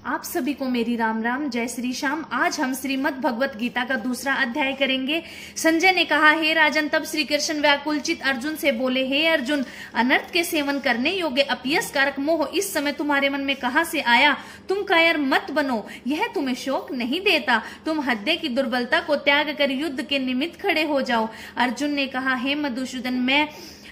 आप सभी को मेरी राम राम, जय श्री श्याम। आज हम श्रीमद् भगवत गीता का दूसरा अध्याय करेंगे। संजय ने कहा, हे राजन, तब श्री कृष्ण व्याकुलचित अर्जुन से बोले, हे अर्जुन, अनर्थ के सेवन करने योग्य अपयस कारक मोह इस समय तुम्हारे मन में कहां से आया? तुम कायर मत बनो, यह तुम्हें शोक नहीं देता। तुम हृदय की दुर्बलता को त्याग कर युद्ध के निमित्त खड़े हो जाओ। अर्जुन ने कहा, हे मधुसूदन, मैं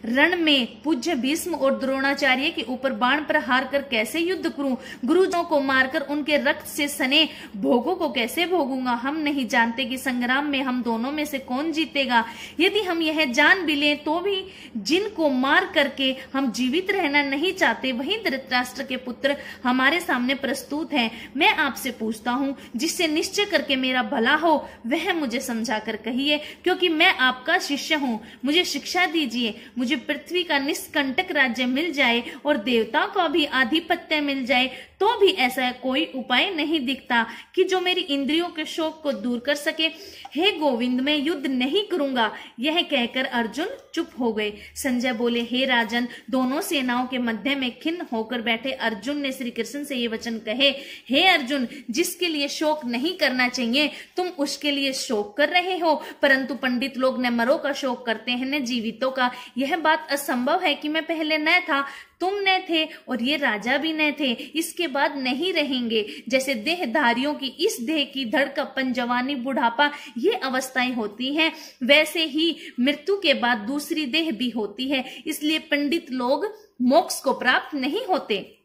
रण में पूज्य भीष्म और द्रोणाचार्य के ऊपर बाण प्रहार कर कैसे युद्ध करूं? गुरुजों को मारकर उनके रक्त से सने भोगों को कैसे भोगूंगा? हम नहीं जानते कि संग्राम में हम दोनों में से कौन जीतेगा। यदि हम यह जान भी लें तो भी जिनको मार करके हम जीवित रहना नहीं चाहते, वही धृतराष्ट्र के पुत्र हमारे सामने प्रस्तुत हैं। मैं आपसे पूछता हूँ, जिससे निश्चय करके मेरा भला हो वह मुझे समझा कर कहिए, क्योंकि मैं आपका शिष्य हूँ। मुझे शिक्षा दीजिए। मुझे पृथ्वी का निष्कंटक राज्य मिल जाए और देवताओं का भी आधिपत्य मिल जाए तो भी ऐसा कोई उपाय नहीं दिखता कि जो मेरी इंद्रियों के शोक को दूर कर सके। हे गोविंद, मैं युद्ध नहीं करूंगा। यह कहकर अर्जुन चुप हो गए। संजय बोले, हे राजन, दोनों सेनाओं के मध्य में खिन्न होकर बैठे अर्जुन ने श्री कृष्ण से ये वचन कहे, हे अर्जुन, जिसके लिए शोक नहीं करना चाहिए तुम उसके लिए शोक कर रहे हो, परंतु पंडित लोग न मरों का शोक करते हैं न जीवितों का। यह बात असंभव है कि मैं पहले न था, तुम न थे और ये राजा भी न थे, इसके बाद नहीं रहेंगे। जैसे देहधारियों की इस देह की धड़कपन, जवानी, बुढ़ापा ये अवस्थाएं होती हैं, वैसे ही मृत्यु के बाद दूसरी देह भी होती है। इसलिए पंडित लोग मोक्ष को प्राप्त नहीं होते।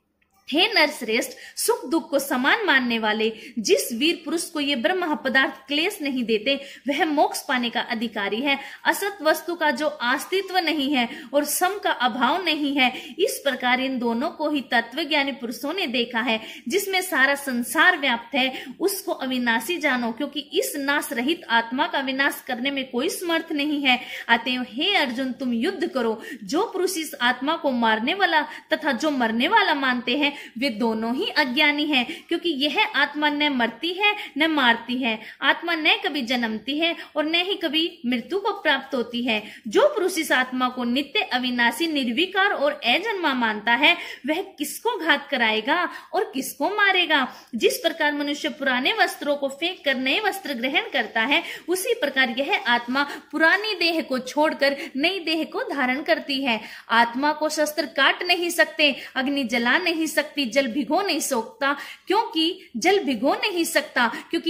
हे नरश्रेष्ठ, सुख दुख को समान मानने वाले, जिस वीर पुरुष को ये ब्रह्म पदार्थ क्लेश नहीं देते वह मोक्ष पाने का अधिकारी है। असत वस्तु का जो अस्तित्व नहीं है और सम का अभाव नहीं है, इस प्रकार इन दोनों को ही तत्वज्ञानी पुरुषों ने देखा है। जिसमें सारा संसार व्याप्त है उसको अविनाशी जानो, क्योंकि इस नाश रहित आत्मा का विनाश करने में कोई समर्थ नहीं है। अतएव हे अर्जुन, तुम युद्ध करो। जो पुरुष इस आत्मा को मारने वाला तथा जो मरने वाला मानते हैं वे दोनों ही अज्ञानी हैं, क्योंकि यह आत्मा न मरती है न मारती है। आत्मा न कभी जन्मती है और न ही कभी मृत्यु को प्राप्त होती है। जो पुरुष इस आत्मा को नित्य, अविनाशी, निर्विकार और अजन्मा मानता है वह किसको घात कराएगा और किसको मारेगा? जिस प्रकार मनुष्य पुराने वस्त्रों को फेंक कर नए वस्त्र ग्रहण करता है, उसी प्रकार यह आत्मा पुरानी देह को छोड़कर नई देह को धारण करती है। आत्मा को शस्त्र काट नहीं सकते, अग्नि जला नहीं सकती, जल भिगो नहीं सकता, क्योंकि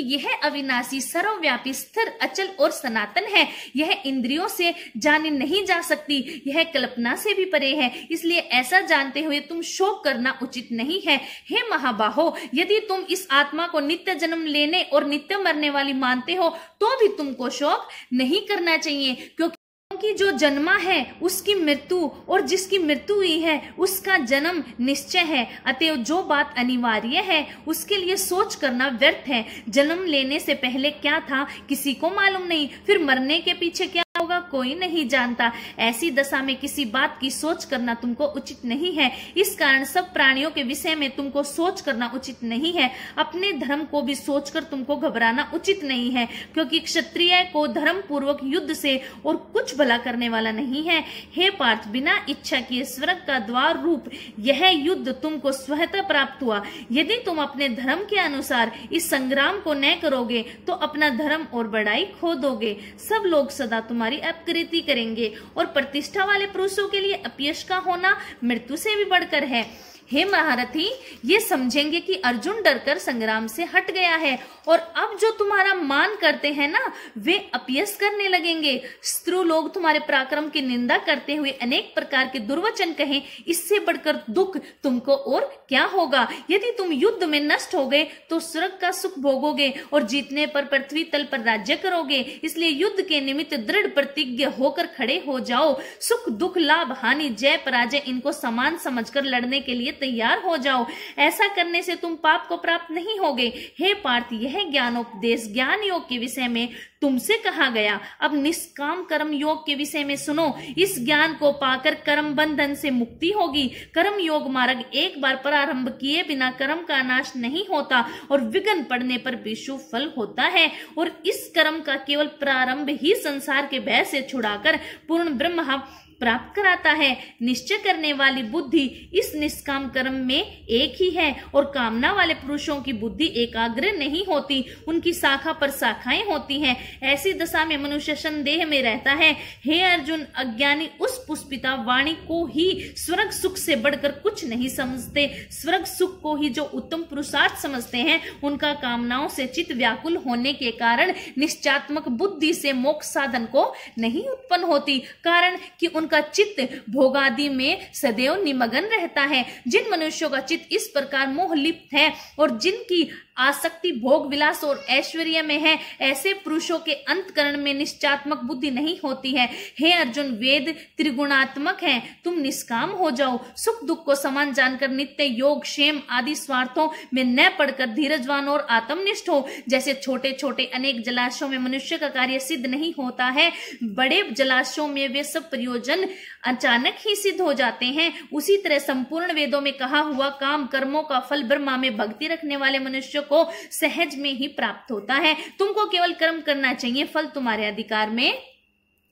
यह अविनाशी, सर्वव्यापी, स्थिर, अचल और सनातन है। यह इंद्रियों से जानी नहीं जा सकती, यह कल्पना से भी परे है। इसलिए ऐसा जानते हुए तुम शोक करना उचित नहीं है। हे महाबाहो, यदि तुम इस आत्मा को नित्य जन्म लेने और नित्य मरने वाली मानते हो तो भी तुमको शोक नहीं करना चाहिए, क्योंकि जो जन्मा है उसकी मृत्यु और जिसकी मृत्यु हुई है उसका जन्म निश्चय है। अतएव जो बात अनिवार्य है उसके लिए सोच करना व्यर्थ है। जन्म लेने से पहले क्या था किसी को मालूम नहीं, फिर मरने के पीछे क्या होगा कोई नहीं जानता। ऐसी दशा में किसी बात की सोच करना तुमको उचित नहीं है। इस कारण सब प्राणियों के विषय में तुमको सोच करना उचित नहीं है। अपने धर्म को भी सोचकर तुमको घबराना उचित नहीं है, क्योंकि क्षत्रिय को धर्म पूर्वक युद्ध से और कुछ भला करने वाला नहीं है। हे पार्थ, बिना इच्छा किए स्वर्ग का द्वार रूप यह युद्ध तुमको स्वतः प्राप्त हुआ। यदि तुम अपने धर्म के अनुसार इस संग्राम को न करोगे तो अपना धर्म और बड़ाई खो दोगे। सब लोग सदा तुम्हारी अपकीर्ति करेंगे और प्रतिष्ठा वाले पुरुषों के लिए अपयश का होना मृत्यु से भी बढ़कर है। हे महारथी, ये समझेंगे कि अर्जुन डरकर संग्राम से हट गया है और अब जो तुम्हारा मान करते हैं ना वे अपयश करने लगेंगे। शत्रु लोग तुम्हारे पराक्रम की निंदा करते हुए अनेक प्रकार के दुर्वचन कहें, इससे बढ़कर दुख तुमको और क्या होगा? यदि तुम युद्ध में नष्ट हो गए तो स्वर्ग का सुख भोगोगे और जीतने पर पृथ्वी तल पर राज्य करोगे। इसलिए युद्ध के निमित्त दृढ़ प्रतिज्ञ होकर खड़े हो जाओ। सुख दुख, लाभ हानि, जय पराजय इनको समान समझकर लड़ने के लिए तैयार हो जाओ। ऐसा करने से तुम पाप को प्राप्त नहीं होगे। हे पार्थ, यह ज्ञानोपदेश ज्ञान योग के विषय में तुमसे कहा गया। अब निष्काम कर्म योग के विषय में सुनो। इस ज्ञान को पाकर कर्म बंधन से मुक्ति होगी। कर्म योग मार्ग एक बार प्रारंभ किए बिना कर्म का नाश नहीं होता और विघ्न पड़ने पर भी शुभ फल होता है। और इस कर्म का केवल प्रारंभ ही संसार के भय से छुड़ाकर पूर्ण ब्रह्म प्राप्त कराता है। निश्चय करने वाली बुद्धि इस निष्काम कर्म में एक ही है और कामना वाले पुरुषों की बुद्धि एकाग्र नहीं होती, उनकी शाखा पर शाखाएं होती हैं। ऐसी दशा में मनुष्य संदेह में रहता है। हे अर्जुन, अज्ञानी उस पुष्पिता वाणी को ही स्वर्ग सुख से बढ़कर कुछ नहीं समझते। स्वर्ग सुख को ही जो उत्तम पुरुषार्थ समझते हैं, उनका कामनाओं से चित्त व्याकुल होने के कारण निश्चयात्मक बुद्धि से मोक्ष साधन को नहीं उत्पन्न होती, कारण कि उनका चित्त भोगादि में सदैव निमग्न रहता है। जिन मनुष्यों का चित्त इस प्रकार मोह लिप्त है और जिनकी आसक्ति भोग विलास और ऐश्वर्य में है, ऐसे पुरुषों के अंतकरण में निश्चयात्मक बुद्धि नहीं होती है। हे अर्जुन, वेद त्रिगुणात्मक हैं, तुम निष्काम हो जाओ। सुख दुख को समान जानकर नित्य योग क्षेम आदि स्वार्थों में न पड़कर धीरजवान और आत्मनिष्ठ हो। जैसे छोटे छोटे अनेक जलाशयों में मनुष्य का कार्य सिद्ध नहीं होता है, बड़े जलाशयों में वे सब प्रयोजन अचानक ही सिद्ध हो जाते हैं, उसी तरह संपूर्ण वेदों में कहा हुआ काम कर्मों का फल ब्रह्मा में भक्ति रखने वाले मनुष्य को सहज में ही प्राप्त होता है। तुमको केवल कर्म करना चाहिए, फल तुम्हारे अधिकार में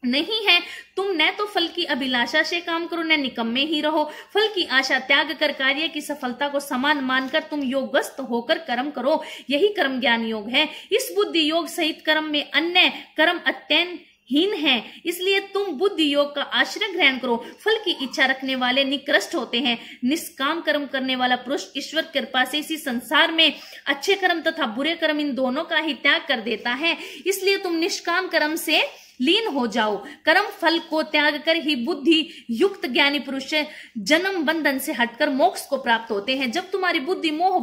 नहीं है। तुम न तो फल की अभिलाषा से काम करो, न निकम्मे ही रहो। फल की आशा त्याग कर कार्य की सफलता को समान मानकर तुम योगस्थ होकर कर्म करो, यही कर्म ज्ञान योग है। इस बुद्धि योग सहित कर्म में अन्य कर्म अत्यंत हीन है, इसलिए तुम बुद्धि योग का आश्रय ग्रहण करो। फल की इच्छा रखने वाले निकृष्ट होते हैं। निष्काम कर्म करने वाला पुरुष ईश्वर कृपा से इसी संसार में अच्छे कर्म तथा बुरे कर्म इन दोनों का ही त्याग कर देता है। इसलिए तुम निष्काम कर्म से लीन हो जाओ। कर्म फल को त्याग कर ही बुद्धि युक्त ज्ञानी पुरुष जन्म बंधन से हटकर मोक्ष को प्राप्त होते हैं। जब तुम्हारी बुद्धि मोह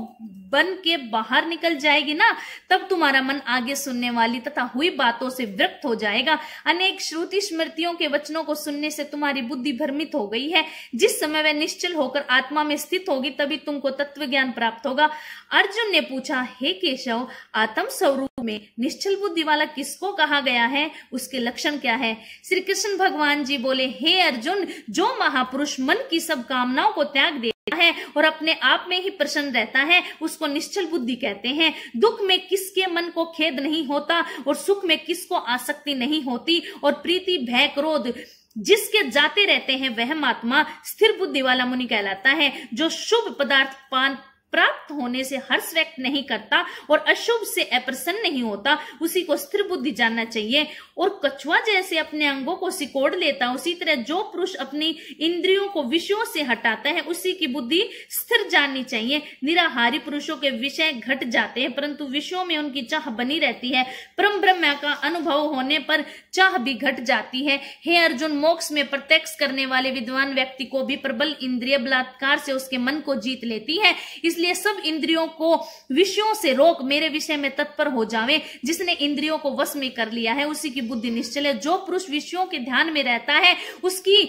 बन के बाहर निकल जाएगी ना, तब तुम्हारा मन आगे सुनने वाली तथा हुई बातों से विरक्त हो जाएगा। अनेक श्रुति स्मृतियों के वचनों को सुनने से तुम्हारी बुद्धि भ्रमित हो गई है। जिस समय वह निश्चल होकर आत्मा में स्थित होगी, तभी तुमको तत्व ज्ञान प्राप्त होगा। अर्जुन ने पूछा, हे केशव, आत्म स्वरूप में निश्चल बुद्धि वाला किसको कहा गया है? उसके लक्षण क्या है? श्री कृष्ण भगवान जी बोले, हे अर्जुन, जो महापुरुष मन की सब कामनाओं को त्याग देता है और अपने आप में ही प्रसन्न रहता है, उसको निश्चल बुद्धि कहते हैं। दुख में किसके मन को खेद नहीं होता और सुख में किसको आसक्ति नहीं होती और प्रीति भय क्रोध जिसके जाते रहते हैं, वह महात्मा स्थिर बुद्धि वाला मुनि कहलाता है। जो शुभ पदार्थ पान प्राप्त होने से हर्ष व्यक्त नहीं करता और अशुभ से अप्रसन्न नहीं होता, उसी को स्थिर बुद्धि जानना चाहिए। और कछुआ जैसे अपने अंगों को सिकोड़ लेता, उसी तरह जो पुरुष अपनी इंद्रियों को विषयों से हटाता है, उसी की बुद्धि स्थिर जाननी चाहिए। निराहारी पुरुषों के विषय घट जाते हैं, परंतु विषयों में उनकी चाह बनी रहती है। परम ब्रह्म का अनुभव होने पर चाह भी घट जाती है। हे अर्जुन, मोक्ष में प्रत्यक्ष करने वाले विद्वान व्यक्ति को भी प्रबल इंद्रिय बलात्कार से उसके मन को जीत लेती है। इसलिए सब इंद्रियों को विषयों से रोक मेरे विषय में तत्पर हो जावे। जिसने इंद्रियों को वश में कर लिया है, उसी की बुद्धि निश्चल है। जो पुरुष विषयों के ध्यान में रहता है, उसकी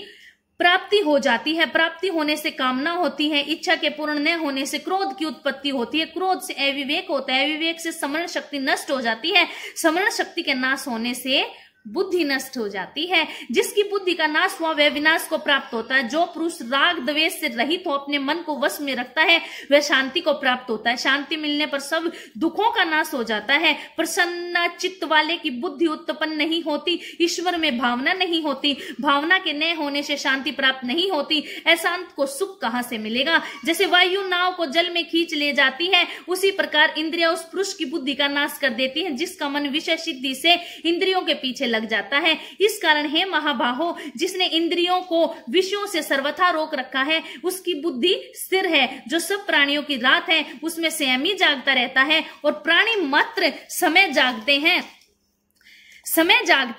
प्राप्ति हो जाती है। प्राप्ति होने से कामना होती है, इच्छा के पूर्ण न होने से क्रोध की उत्पत्ति होती है, क्रोध से अविवेक होता है, अविवेक से स्मरण शक्ति नष्ट हो जाती है, स्मरण शक्ति के नाश होने से बुद्धि नष्ट हो जाती है। जिसकी बुद्धि का नाश हुआ, वह विनाश को प्राप्त होता है। जो पुरुष राग द्वेष से रहित हो अपने मन को वश में रखता है, वह शांति को प्राप्त होता है। शांति मिलने पर सब दुखों का नाश हो जाता है। प्रसन्न चित्त वाले की बुद्धि उत्पन्न नहीं होती, ईश्वर में भावना नहीं होती। भावना के न होने से शांति प्राप्त नहीं होती। अशांत को सुख कहां से मिलेगा? जैसे वायु नाव को जल में खींच ले जाती है, उसी प्रकार इंद्रिया उस पुरुष की बुद्धि का नाश कर देती है, जिसका मन विषय सिद्धि से इंद्रियों के पीछे लग जाता है। इस कारण हे महाबाहो, जिसने इंद्रियों को विषयों से सर्वथा रोक रखा है, उसकी बुद्धि स्थिर है। जो सब प्राणियों की रात है, उसमें संयमी जागता रहता है और प्राणी मात्र समय जागते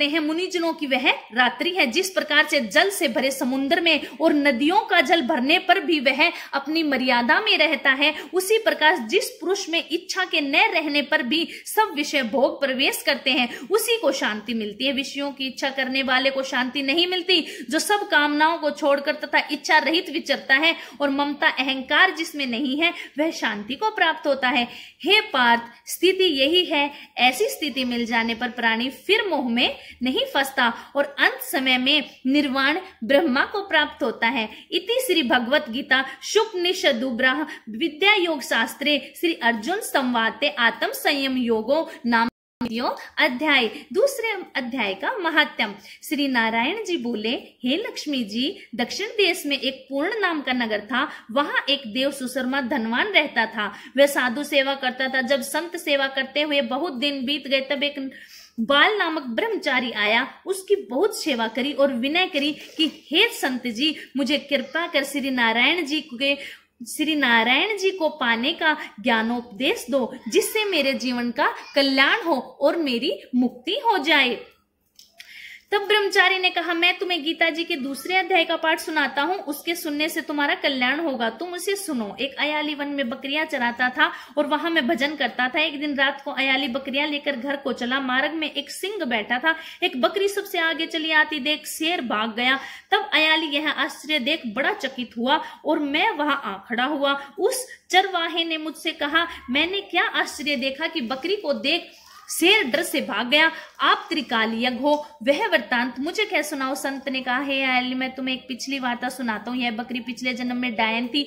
हैं, मुनिजनों की वह रात्रि है। जिस प्रकार से जल से भरे समुद्र में और नदियों का जल भरने पर भी वह अपनी मर्यादा में रहता है, उसी प्रकार जिस पुरुष में इच्छा के न रहने पर भी सब विषय भोग प्रवेश करते हैं, उसी को शांति मिलती है। विषयों की इच्छा करने वाले को शांति नहीं मिलती। जो सब कामनाओं को छोड़कर तथा इच्छा रहित विचरता है और ममता अहंकार जिसमें नहीं है, वह शांति को प्राप्त होता है। हे पार्थ, स्थिति यही है। ऐसी स्थिति मिल जाने पर प्राणी फिर मोह में नहीं फंसता और अंत समय में निर्वाण ब्रह्मा को प्राप्त होता है। इति श्री भगवत गीता शुक्निषदुब्रह विद्या योग शास्त्रे श्री अर्जुन संवादे आत्म संयम योगो नाम अध्याय। दूसरे अध्याय का महात्म्य। श्री नारायण जी बोले, हे लक्ष्मी जी, दक्षिण देश में एक पूर्ण नाम का नगर था। वहां एक देव सुशर्मा धनवान रहता था। वह साधु सेवा करता था। जब संत सेवा करते हुए बहुत दिन बीत गए, तब एक बाल नामक ब्रह्मचारी आया। उसकी बहुत सेवा करी और विनय करी कि हे संत जी, मुझे कृपा कर श्री नारायण जी को पाने का ज्ञानोपदेश दो, जिससे मेरे जीवन का कल्याण हो और मेरी मुक्ति हो जाए। तब ब्रह्मचारी ने कहा, मैं तुम्हें गीता जी के दूसरे अध्याय का पाठ सुनाता हूँ, उसके सुनने से तुम्हारा कल्याण होगा, तुम उसे सुनो। एक अयाली वन में बकरियां चराता था और वहां मैं भजन करता था। एक दिन रात को अयाली बकरियां लेकर घर को चला। मार्ग में एक सिंह बैठा था। एक बकरी सबसे आगे चली आती देख शेर भाग गया। तब अयाली यह आश्चर्य देख बड़ा चकित हुआ और मैं वहां आ खड़ा हुआ। उस चरवाहे ने मुझसे कहा, मैंने क्या आश्चर्य देखा कि बकरी को देख शेर डर से भाग गया। आप त्रिकालीयज्ञ हो, वह वृत्तांत मुझे क्या सुनाओ। संत ने कहा, हे अयाली, मैं तुम्हें एक पिछली वार्ता सुनाता हूँ। यह बकरी पिछले जन्म में डायन थी।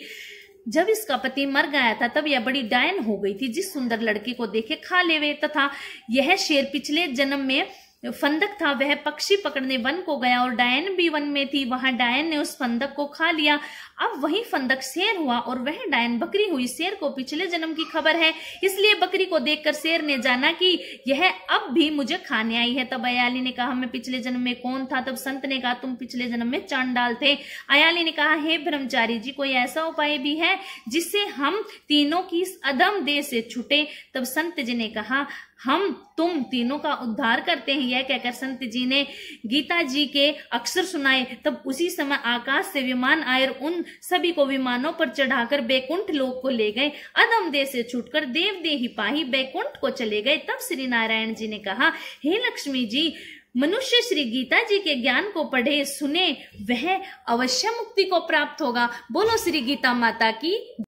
जब इसका पति मर गया था, तब यह बड़ी डायन हो गई थी। जिस सुंदर लड़के को देखे खा लेवे। तथा यह शेर पिछले जन्म में फंदक था। वह पक्षी पकड़ने वन को गया और डायन भी वन में थी। वहां डायन ने उस फंदक को खा लिया। अब वही फंदक शेर हुआ और वह डायन बकरी हुई। शेर को पिछले जन्म की खबर है, इसलिए बकरी को देखकर शेर ने जाना कि यह अब भी मुझे खाने आई है। तब अयाली ने कहा, मैं पिछले जन्म में कौन था। तब संत ने कहा, तुम पिछले जन्म में चांडाल थे। अयाली ने कहा, हे ब्रह्मचारी जी, कोई ऐसा उपाय भी है जिससे हम तीनों की इस अधम देह से छूटे। तब संत जी ने कहा, हम तुम तीनों का उद्धार करते हैं। यह कहकर संत जी ने गीता जी के अक्षर सुनाए। तब उसी समय आकाश से विमान आए और उन सभी को विमानों पर चढ़ाकर बैकुंठ लोक को ले गए। अधम देह से छूटकर देव देही पाही बैकुंठ को चले गए। तब श्री नारायण जी ने कहा, हे लक्ष्मी जी, मनुष्य श्री गीता जी के ज्ञान को पढ़े सुने, वह अवश्य मुक्ति को प्राप्त होगा। बोलो श्री गीता माता की।